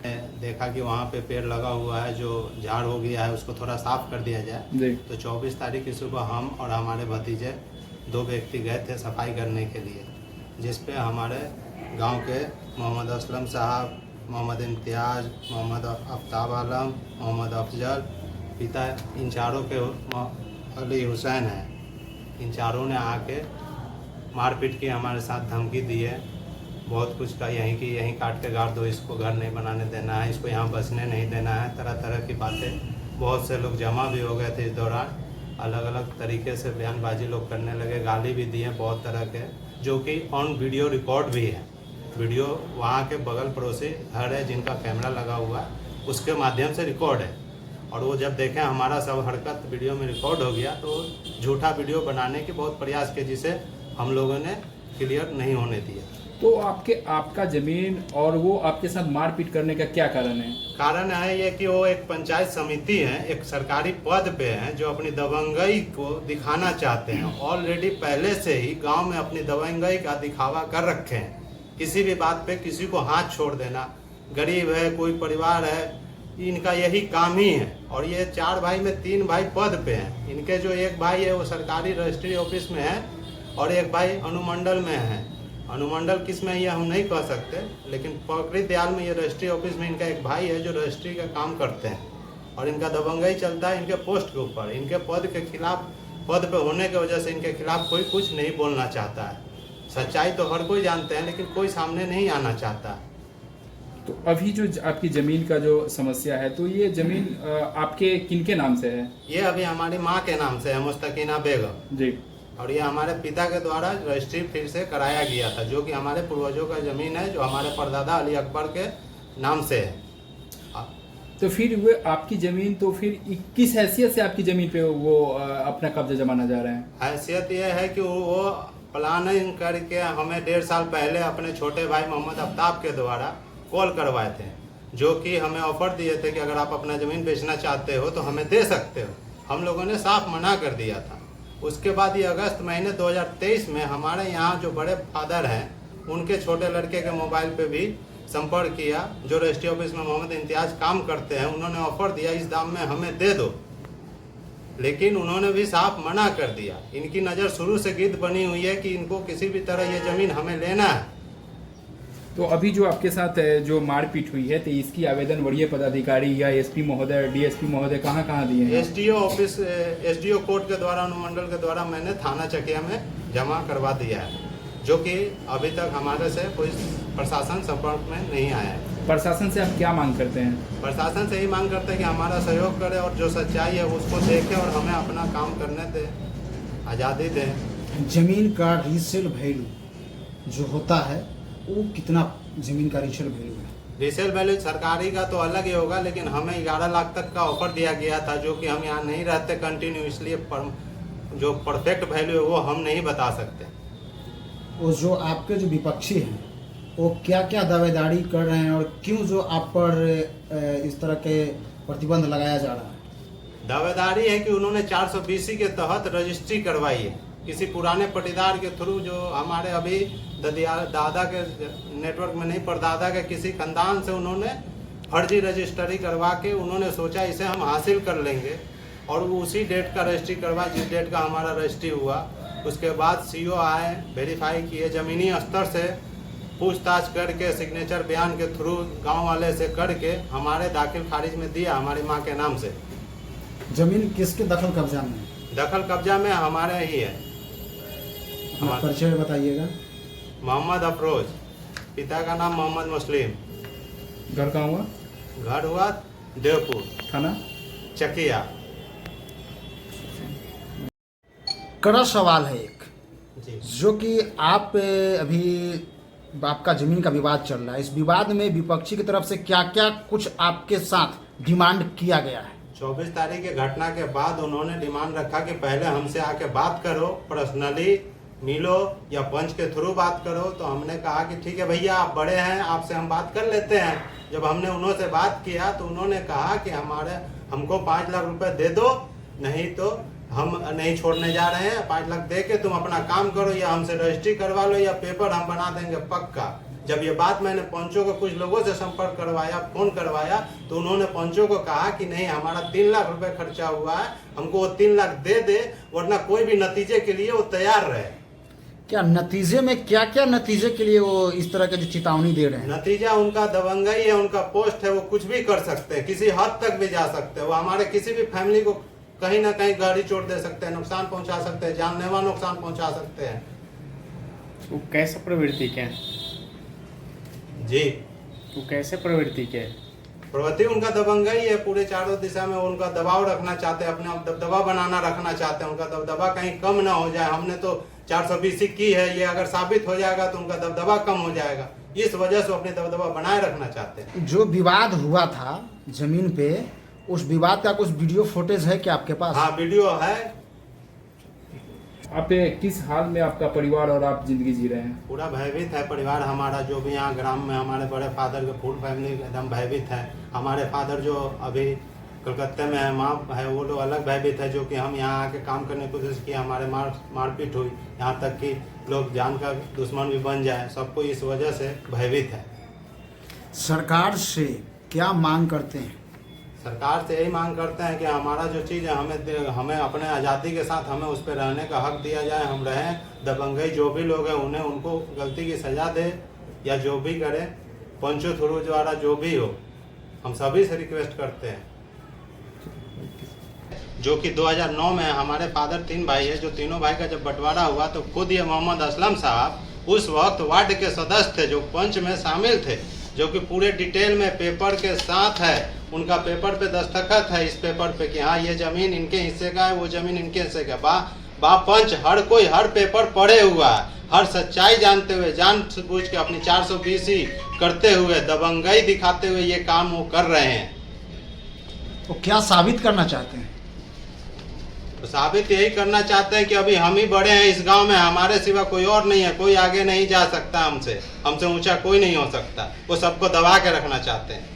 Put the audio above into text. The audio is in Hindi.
देखा कि वहाँ पे पेड़ लगा हुआ है जो झाड़ हो गया है, उसको थोड़ा साफ कर दिया जाए। तो 24 तारीख की सुबह हम और हमारे भतीजे 2 व्यक्ति गए थे सफाई करने के लिए, जिस पे हमारे गांव के मोहम्मद असलम साहब, मोहम्मद इम्तियाज़, मोहम्मद आफ्ताब आलम, मोहम्मद अफजल, पिता इन चारों के अली हुसैन हैं। इन चारों ने आके मारपीट की, हमारे साथ धमकी दी है बहुत कुछ का, यहीं काट के गाड़ दो, इसको घर नहीं बनाने देना है, इसको यहाँ बसने नहीं देना है, तरह तरह की बातें। बहुत से लोग जमा भी हो गए थे इस दौरान, अलग अलग तरीके से बयानबाजी लोग करने लगे, गाली भी दी है बहुत तरह के, जो कि ऑन वीडियो रिकॉर्ड भी है। वीडियो वहाँ के बगल पड़ोसी घर है जिनका कैमरा लगा हुआ है, उसके माध्यम से रिकॉर्ड है। और वो जब देखें हमारा सब हरकत वीडियो में रिकॉर्ड हो गया तो झूठा वीडियो बनाने की बहुत प्रयास किए, जिसे हम लोगों ने क्लियर नहीं होने दिया। तो आपका जमीन और वो आपके साथ मारपीट करने का क्या कारण है? कारण है ये कि वो एक पंचायत समिति है, एक सरकारी पद पे है, जो अपनी दबंगई को दिखाना चाहते हैं। ऑलरेडी पहले से ही गांव में अपनी दबंगई का दिखावा कर रखे हैं। किसी भी बात पे किसी को हाथ छोड़ देना, गरीब है, कोई परिवार है, इनका यही काम ही है। और ये 4 भाई में 3 भाई पद पे हैं। इनके जो एक भाई है वो सरकारी रजिस्ट्री ऑफिस में है और एक भाई अनुमंडल में है। अनुमंडल किस में ये हम नहीं कह सकते, लेकिन पकड़ी दयाल में ये रजिस्ट्री ऑफिस में इनका एक भाई है जो रजिस्ट्री का काम करते हैं। और इनका दबंगई चलता है इनके पोस्ट के ऊपर। इनके पद के खिलाफ, पद पे होने की वजह से इनके खिलाफ कोई कुछ नहीं बोलना चाहता है। सच्चाई तो हर कोई जानते हैं, लेकिन कोई सामने नहीं आना चाहता। तो अभी जो आपकी जमीन का जो समस्या है, तो ये जमीन आपके किनके नाम से है? ये अभी हमारी माँ के नाम से है, मुस्तकीना बेगम जी। और ये हमारे पिता के द्वारा रजिस्ट्री फिर से कराया गया था, जो कि हमारे पूर्वजों का जमीन है, जो हमारे परदादा अली अकबर के नाम से है। तो फिर वो आपकी जमीन, तो फिर किस हैसियत से आपकी जमीन पे वो अपना कब्जा जमाना जा रहे हैं? हैसियत ये है कि वो प्लानिंग करके हमें 1.5 साल पहले अपने छोटे भाई मोहम्मद आफ्ताब के द्वारा कॉल करवाए थे, जो कि हमें ऑफर दिए थे कि अगर आप अपना ज़मीन बेचना चाहते हो तो हमें दे सकते हो। हम लोगों ने साफ मना कर दिया था। उसके बाद ये अगस्त महीने 2023 में हमारे यहाँ जो बड़े फादर हैं उनके छोटे लड़के के मोबाइल पे भी संपर्क किया, जो रजिस्ट्री ऑफिस में मोहम्मद इम्तियाज़ काम करते हैं। उन्होंने ऑफर दिया इस दाम में हमें दे दो, लेकिन उन्होंने भी साफ मना कर दिया। इनकी नज़र शुरू से गिद्ध बनी हुई है कि इनको किसी भी तरह ये ज़मीन हमें लेना है। तो अभी जो आपके साथ जो मारपीट हुई है, तो इसकी आवेदन वरीय पदाधिकारी या एसपी महोदय, डीएसपी महोदय कहाँ दिए हैं? एसडीओ ऑफिस, एसडीओ कोर्ट के द्वारा, अनुमंडल के द्वारा मैंने थाना चकिया में जमा करवा दिया है, जो कि अभी तक हमारे से कोई प्रशासन संपर्क में नहीं आया है। प्रशासन से आप क्या मांग करते हैं? प्रशासन से ही मांग करते हैं कि हमारा सहयोग करे और जो सच्चाई है उसको देखे और हमें अपना काम करने दे, आज़ादी दें। जमीन का रीसेल वैल्यू जो होता है वो कितना जमीन का रीसेल वैल्यू है? रीसेल वैल्यू सरकारी का तो अलग ही होगा, लेकिन हमें 11 लाख तक का ऑफर दिया गया था, जो कि हम यहाँ नहीं रहते कंटिन्यू, इसलिए जो परफेक्ट वैल्यू है वो हम नहीं बता सकते। वो जो आपके जो विपक्षी हैं वो क्या क्या दावेदारी कर रहे हैं और क्यों जो आप पर इस तरह के प्रतिबंध लगाया जा रहा है? दावेदारी है कि उन्होंने 420 के तहत रजिस्ट्री करवाई है किसी पुराने पटीदार के थ्रू, जो हमारे अभी दादा के नेटवर्क में नहीं, परदादा के किसी खानदान से उन्होंने फर्जी रजिस्ट्री करवा के उन्होंने सोचा इसे हम हासिल कर लेंगे। और वो उसी डेट का रजिस्ट्री करवा जिस डेट का हमारा रजिस्ट्री हुआ। उसके बाद सीओ आए, वेरीफाई किए, ज़मीनी स्तर से पूछताछ करके सिग्नेचर बयान के थ्रू गांव वाले से करके हमारे दाखिल खारिज में दिया हमारी माँ के नाम से। जमीन किसके दखल कब्जा में? दखल कब्जा में हमारे ही है। परिचय बताइएगा। मोहम्मद अफरोज, पिता का नाम मोहम्मद मुस्लिम। घर कहाँ हुआ? घर हुआ देवपुर, थाना चकिया। कड़ा सवाल है एक जी, जो कि आप अभी आपका जमीन का विवाद चल रहा है। इस विवाद में विपक्षी की तरफ से क्या क्या कुछ आपके साथ डिमांड किया गया है? 24 तारीख की घटना के बाद उन्होंने डिमांड रखा कि पहले हमसे आके बात करो, पर्सनली मिलो या पंच के थ्रू बात करो। तो हमने कहा कि ठीक है भैया, आप बड़े हैं, आपसे हम बात कर लेते हैं। जब हमने उन्होंने बात किया तो उन्होंने कहा कि हमको 5 लाख रुपए दे दो, नहीं तो हम नहीं छोड़ने जा रहे हैं। 5 लाख दे के तुम अपना काम करो, या हमसे रजिस्ट्री करवा लो, या पेपर हम बना देंगे पक्का। जब ये बात मैंने पंचों को कुछ लोगों से संपर्क करवाया, फोन करवाया, तो उन्होंने पंचों को कहा कि नहीं, हमारा 3 लाख रुपए खर्चा हुआ है, हमको वो 3 लाख दे दे, वरना कोई भी नतीजे के लिए वो तैयार रहे। क्या नतीजे में क्या क्या नतीजे के लिए वो इस तरह के जो चेतावनी दे रहे हैं? नतीजा उनका दबंगई है, उनका पोस्ट है, वो कुछ भी कर सकते हैं, किसी हद तक भी जा सकते हैं। वो हमारे किसी भी फैमिली को कहीं ना कहीं गाड़ी चोट दे सकते हैं, नुकसान पहुंचा सकते हैं, जानलेवा नुकसान पहुंचा सकते हैं। वो कैसे प्रवृत्ति के हैं? जी, वो कैसे प्रवृत्ति के हैं? प्रवृत्ति उनका दबंगई है, पूरे चारों दिशा में उनका दबाव रखना चाहते हैं, अपने आप दबदबा बनाना रखना चाहते हैं, उनका दबदबा कहीं कम ना हो जाए। हमने तो 420 की है, ये अगर साबित हो जाएगा तो उनका दबदबा कम हो जाएगा, इस वजह से अपने दबदबा बनाए रखना चाहते हैं। जो विवाद हुआ था जमीन पे, उस विवाद का कुछ वीडियो फुटेज है क्या आपके पास? हाँ, वीडियो है। आप किस हाल में आपका परिवार और आप जिंदगी जी रहे हैं? पूरा भयभीत है परिवार हमारा, जो भी यहाँ ग्राम में हमारे बड़े फादर के फुल फैमिली एकदम भयभीत है। हमारे फादर जो अभी कलकत्ते में है, माँ है, वो लोग अलग भयभीत है। जो कि हम यहाँ आके काम करने की कोशिश की, हमारे मारपीट हुई, यहाँ तक कि लोग जान का दुश्मन भी बन जाए, सबको इस वजह से भयभीत है। सरकार से क्या मांग करते हैं? सरकार से यही मांग करते हैं कि हमारा जो चीज़ है हमें अपने आज़ादी के साथ हमें उस पर रहने का हक दिया जाए, हम रहें। दबंगई जो भी लोग हैं उन्हें उनको गलती की सज़ा दे, या जो भी करें पंचों थ्रू द्वारा जो भी हो, हम सभी से रिक्वेस्ट करते हैं। जो कि 2009 में हमारे फादर 3 भाई है, जो तीनों भाई का जब बंटवारा हुआ तो खुद ये मोहम्मद असलम साहब उस वक्त वार्ड के सदस्य थे, जो पंच में शामिल थे, जो कि पूरे डिटेल में पेपर के साथ है। उनका पेपर पे दस्तखत है इस पेपर पे कि हाँ, ये जमीन इनके हिस्से का है, वो जमीन इनके हिस्से का। बा पंच हर कोई हर पेपर पढ़े हुआ है, हर सच्चाई जानते हुए, जानबूझ के अपनी 420 करते हुए, दबंगई दिखाते हुए ये काम वो कर रहे हैं। तो क्या साबित करना चाहते हैं? तो साबित यही करना चाहते हैं कि अभी हम ही बड़े हैं इस गांव में, हमारे सिवा कोई और नहीं है, कोई आगे नहीं जा सकता, हमसे ऊंचा कोई नहीं हो सकता। वो सबको दबा के रखना चाहते हैं।